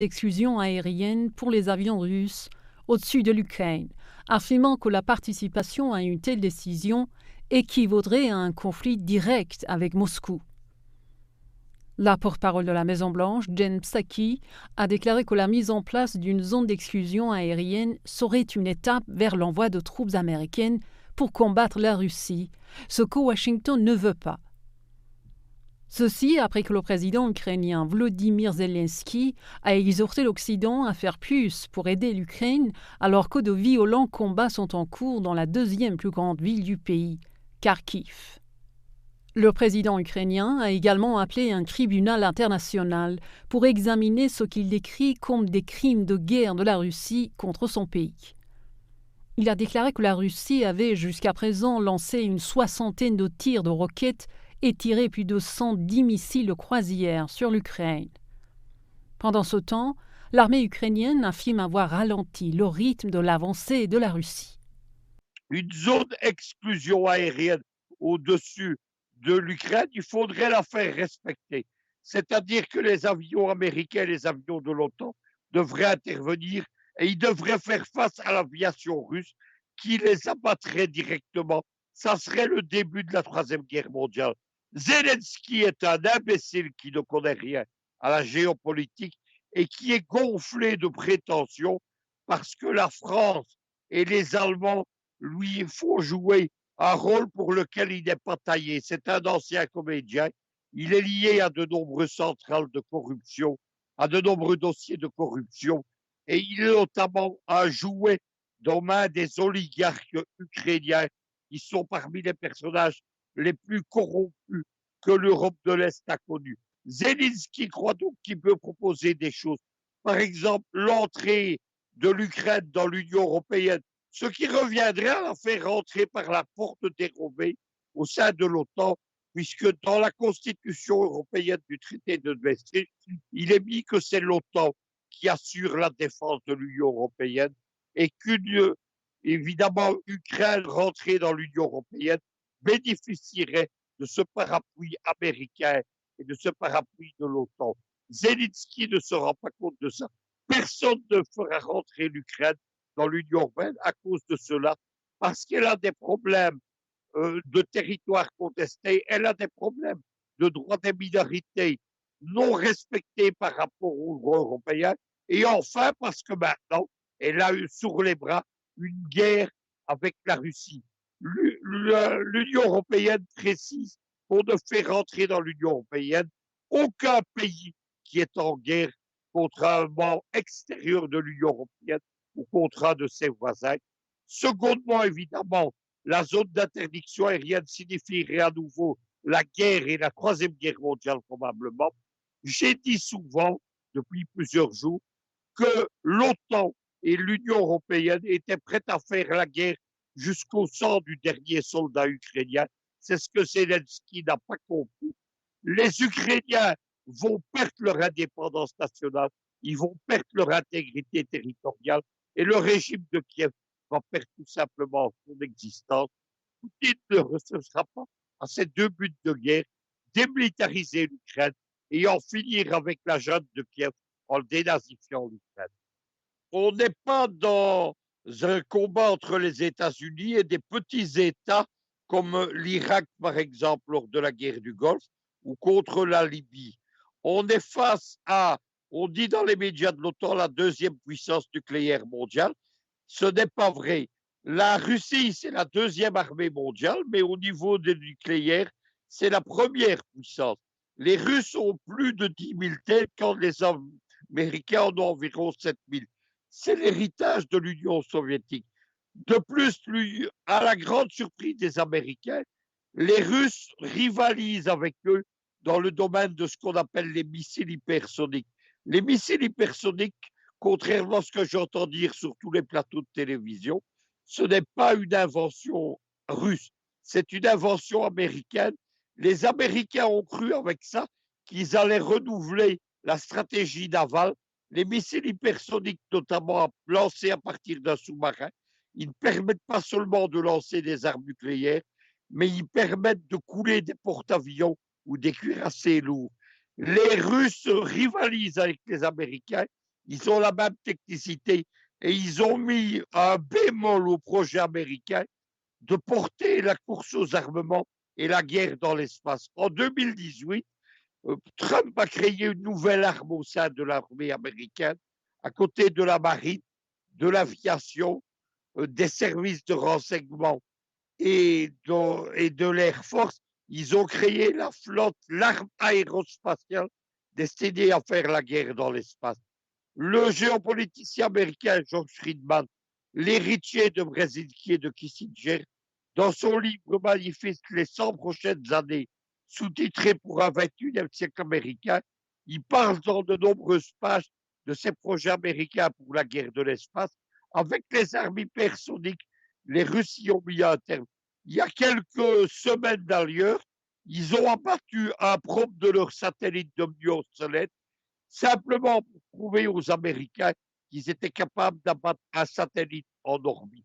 d'exclusion aérienne pour les avions russes au-dessus de l'Ukraine, affirmant que la participation à une telle décision équivaudrait à un conflit direct avec Moscou. La porte-parole de la Maison-Blanche, Jen Psaki, a déclaré que la mise en place d'une zone d'exclusion aérienne serait une étape vers l'envoi de troupes américaines pour combattre la Russie, ce que Washington ne veut pas. Ceci après que le président ukrainien Volodymyr Zelensky a exhorté l'Occident à faire plus pour aider l'Ukraine alors que de violents combats sont en cours dans la deuxième plus grande ville du pays, Kharkiv. Le président ukrainien a également appelé un tribunal international pour examiner ce qu'il décrit comme des crimes de guerre de la Russie contre son pays. Il a déclaré que la Russie avait jusqu'à présent lancé une soixantaine de tirs de roquettes et tiré plus de 110 missiles de croisière sur l'Ukraine. Pendant ce temps, l'armée ukrainienne affirme avoir ralenti le rythme de l'avancée de la Russie. Une zone d'exclusion aérienne au-dessus de l'Ukraine, il faudrait la faire respecter. C'est-à-dire que les avions américains et les avions de l'OTAN devraient intervenir et ils devraient faire face à l'aviation russe qui les abattrait directement. Ça serait le début de la Troisième Guerre mondiale. Zelensky est un imbécile qui ne connaît rien à la géopolitique et qui est gonflé de prétentions parce que la France et les Allemands lui font jouer un rôle pour lequel il n'est pas taillé. C'est un ancien comédien. Il est lié à de nombreuses centrales de corruption, à de nombreux dossiers de corruption. Et il est notamment un jouet dans main des oligarques ukrainiens qui sont parmi les personnages les plus corrompus que l'Europe de l'Est a connus. Zelensky croit donc qu'il peut proposer des choses. Par exemple, l'entrée de l'Ukraine dans l'Union européenne, ce qui reviendrait à la faire rentrer par la porte dérobée au sein de l'OTAN, puisque dans la Constitution européenne du traité de Maastricht, il est mis que c'est l'OTAN qui assure la défense de l'Union européenne et qu'une, évidemment, Ukraine rentrée dans l'Union européenne bénéficierait de ce parapluie américain et de ce parapluie de l'OTAN. Zelensky ne se rend pas compte de ça. Personne ne fera rentrer l'Ukraine dans l'Union européenne à cause de cela, parce qu'elle a des problèmes de territoire contesté, elle a des problèmes de droits des minorités non respectés par rapport aux droits européens, et enfin parce que maintenant, elle a eu sur les bras une guerre avec la Russie. L'Union européenne précise qu'on ne fait rentrer dans l'Union européenne aucun pays qui est en guerre contre un membre extérieur de l'Union européenne ou contre un de ses voisins. Secondement, évidemment, la zone d'interdiction aérienne signifierait à nouveau la guerre et la Troisième Guerre mondiale probablement. J'ai dit souvent, depuis plusieurs jours, que l'OTAN et l'Union européenne étaient prêtes à faire la guerre jusqu'au sang du dernier soldat ukrainien. C'est ce que Zelensky n'a pas compris. Les Ukrainiens vont perdre leur indépendance nationale, ils vont perdre leur intégrité territoriale et le régime de Kiev va perdre tout simplement son existence. Poutine ne renoncera pas à ces deux buts de guerre, démilitariser l'Ukraine et en finir avec la junte de Kiev en dénazifiant l'Ukraine. On n'est pas dans un combat entre les États-Unis et des petits États comme l'Irak, par exemple, lors de la guerre du Golfe, ou contre la Libye. On est face à, on dit dans les médias de l'OTAN, la deuxième puissance nucléaire mondiale. Ce n'est pas vrai. La Russie, c'est la deuxième armée mondiale, mais au niveau du nucléaire, c'est la première puissance. Les Russes ont plus de 10 000 têtes quand les Américains en ont environ 7 000. C'est l'héritage de l'Union soviétique. De plus, à la grande surprise des Américains, les Russes rivalisent avec eux dans le domaine de ce qu'on appelle les missiles hypersoniques. Les missiles hypersoniques, contrairement à ce que j'entends dire sur tous les plateaux de télévision, ce n'est pas une invention russe, c'est une invention américaine. Les Américains ont cru avec ça qu'ils allaient renouveler la stratégie navale. Les missiles hypersoniques, notamment lancés à partir d'un sous-marin, ils ne permettent pas seulement de lancer des armes nucléaires, mais ils permettent de couler des porte-avions ou des cuirassés lourds. Les Russes rivalisent avec les Américains Ils ont la même technicité et ils ont mis un bémol au projet américain de porter la course aux armements et la guerre dans l'espace. En 2018, Trump a créé une nouvelle arme au sein de l'armée américaine, à côté de la marine, de l'aviation, des services de renseignement et de l'Air Force. Ils ont créé la flotte, l'arme aérospatiale destinée à faire la guerre dans l'espace. Le géopoliticien américain George Friedman, l'héritier de Brzezinski et de Kissinger, dans son livre magnifique Les 100 prochaines années, sous-titré pour un 21e siècle américain, il parle dans de nombreuses pages de ces projets américains pour la guerre de l'espace. Avec les armes hypersoniques, les Russes y ont mis un terme. Il y a quelques semaines d'ailleurs, ils ont abattu un probe de leur satellite devenu obsolète simplement pour prouver aux Américains qu'ils étaient capables d'abattre un satellite en orbite.